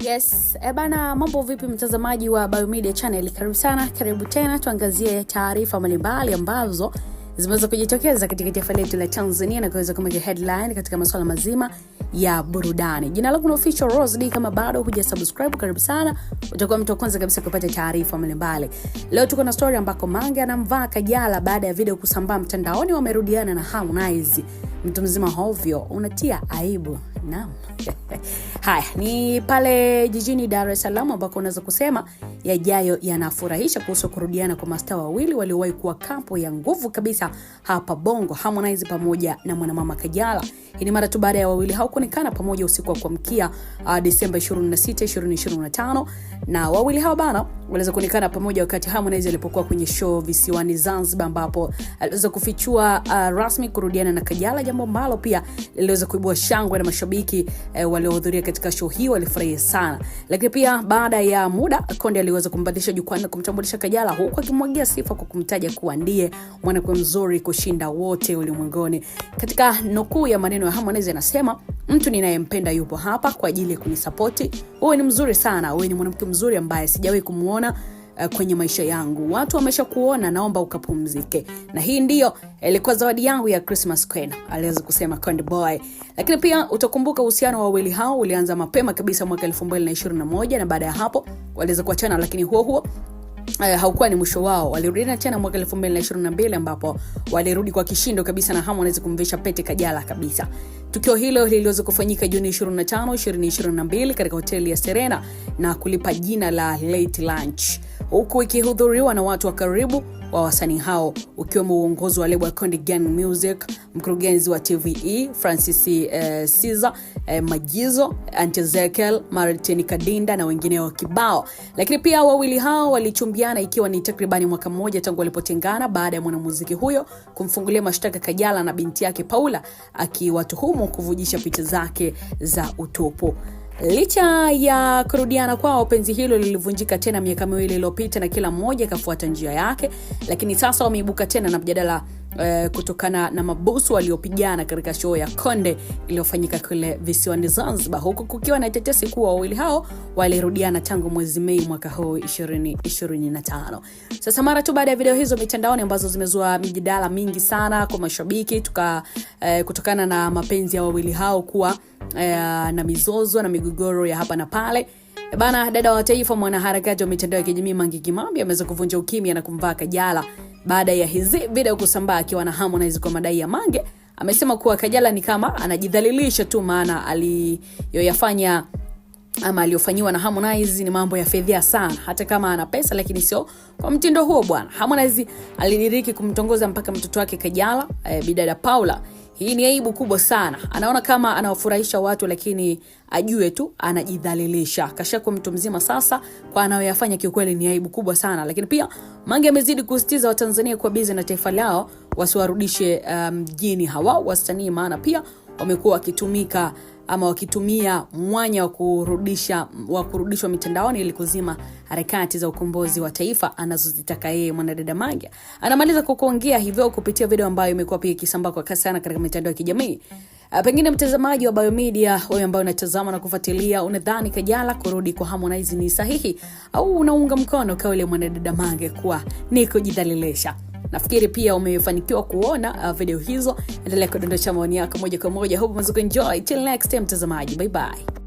Yes, bana, mambo vipi mtazamaji wa Biomedia Channel? Karibu tena tuangazie taarifa mbalimbali ambazo zimeweza kujitokeza katika taifa letu la Tanzania na kuweza kumeka headline katika masuala mazima ya burudani. Jina langu ni Official Rose D. Kama bado hujasubscribe, karibu sana, utakuwa mtu wa kwanza kabisa kupata taarifa mbalimbali. Leo tuko na story ambako Mange anamvaa Kajala baada ya video kusambaa mtandaoni. Wamerudiana na Harmonize. Mtu mzima hovyo, unatia aibu. Naam. Haya, ni pale jijini Dar es Salaam ambako unaweza kusema yajayo yanafurahisha kuhusu kurudiana kwa mastaa wawili waliowahi kuwa kampo ya nguvu kabisa hapa Bongo, Harmonize pamoja na mwanamama Kajala. Hii ni mara tu baada ya wawili hao kuonekana pamoja usiku wa kuamkia Disemba 26, 2025, na wawili hao bana waliweza kuonekana pamoja wakati Harmonize alipokuwa kwenye show visiwani Zanzibar, ambapo aliweza kufichua rasmi kurudiana na Kajala, jambo ambalo pia liliweza kuibua shangwe na mashabiki waliohudhuria katika show hiyo walifurahia sana. Lakini pia baada ya muda Konde aliweza kumbadilisha jukwani na kumtambulisha Kajala, huku akimwagia sifa kwa kumtaja kuwa ndiye mwanamke mzuri kushinda wote ulimwenguni. Katika nukuu ya maneno ya Harmonize anasema, "Mtu ninayempenda yupo hapa kwa ajili ya kunisapoti. Wewe ni mzuri sana, wewe ni mwanamke mzuri ambaye sijawahi kumuona kwenye maisha yangu. Watu wameshakuona, naomba ukapumzike. Na hii ndio ilikuwa zawadi yangu ya Christmas kwenu," aliweza kusema Konde Boy. Lakini pia utakumbuka uhusiano wa wawili hao ulianza mapema kabisa mwaka 2021, na baada ya hapo waliweza kuachana, lakini huo haukuwa ni mwisho wao. Walirudiana tena mwaka 2022 ambapo walirudi kwa kishindo kabisa na Harmonize kumvisha pete Kajala kabisa. Tukio hilo liliweza kufanyika Juni 25, 2022 katika hoteli ya Serena na kulipa jina la Late Lunch, huku ikihudhuriwa na watu wa karibu wa wasanii hao, ukiwemo uongozi wa lebo Konde Gang Music, mkurugenzi wa TVE Francis Caesar, Majizo, Antezekel, Martin Kadinda na wengineo kibao. Lakini pia wawili hao walichumbiana ikiwa ni takribani mwaka mmoja tangu walipotengana, baada ya mwanamuziki huyo kumfungulia mashtaka Kajala na binti yake Paula, akiwatuhumu kuvujisha picha zake za utupu. Licha ya kurudiana kwao, penzi hilo lilivunjika tena miaka miwili iliyopita na kila mmoja kafuata njia yake. Lakini sasa wameibuka tena na mjadala kutokana na mabusu waliopigana katika show ya Konde iliyofanyika kule visiwani Zanzibar, huku kukiwa na tetesi kuwa wawili hao walirudiana tangu mwezi Mei mwaka huu 2025. Sasa mara tu baada ya video hizo mitandaoni ambazo zimezua mijadala mingi sana kwa mashabiki kutokana na mapenzi ya wawili hao kuwa na mizozo na migogoro ya hapa na pale, bana, dada wa taifa, mwanaharakati wa mitandao ya kijamii Mange Kimambi ameweza kuvunja ukimya na kumvaa Kajala baada ya hizi video kusambaa akiwa na Harmonize. Kwa madai ya Mange, amesema kuwa Kajala ni kama anajidhalilisha tu, maana aliyoyafanya ama aliyofanyiwa na Harmonize ni mambo ya fedhea sana, hata kama ana pesa, lakini sio kwa mtindo huo bwana. Harmonize alidiriki kumtongoza mpaka mtoto wake Kajala, bidada Paula. Hii ni aibu kubwa sana. Anaona kama anawafurahisha watu, lakini ajue tu anajidhalilisha. Kashakuwa mtu mzima sasa, kwa anayoyafanya kiukweli ni aibu kubwa sana. Lakini pia Mange amezidi kusisitiza Watanzania kwa bizi na taifa lao wasiwarudishe mjini hawa wasanii, maana pia wamekuwa wakitumika ama wakitumia mwanya wa kurudishwa mitandaoni ili kuzima harakati za ukombozi wa taifa anazozitaka yeye mwanadada Mange. Anamaliza kuongea hivyo kupitia video ambayo imekuwa pia ikisambaa kwa kasi sana katika mitandao ya kijamii. Pengine mtazamaji wa Biomedia, wewe ambaye unatazama na kufuatilia, unadhani Kajala kurudi kwa Harmonize ni sahihi, au unaunga mkono kauli ya mwanadada Mange kuwa ni kujidhalilisha? Nafikiri pia umefanikiwa kuona video hizo. Endelea kudondosha maoni yako moja kwa moja. Hope mzungu enjoy. Till next time mtazamaji. Bye bye.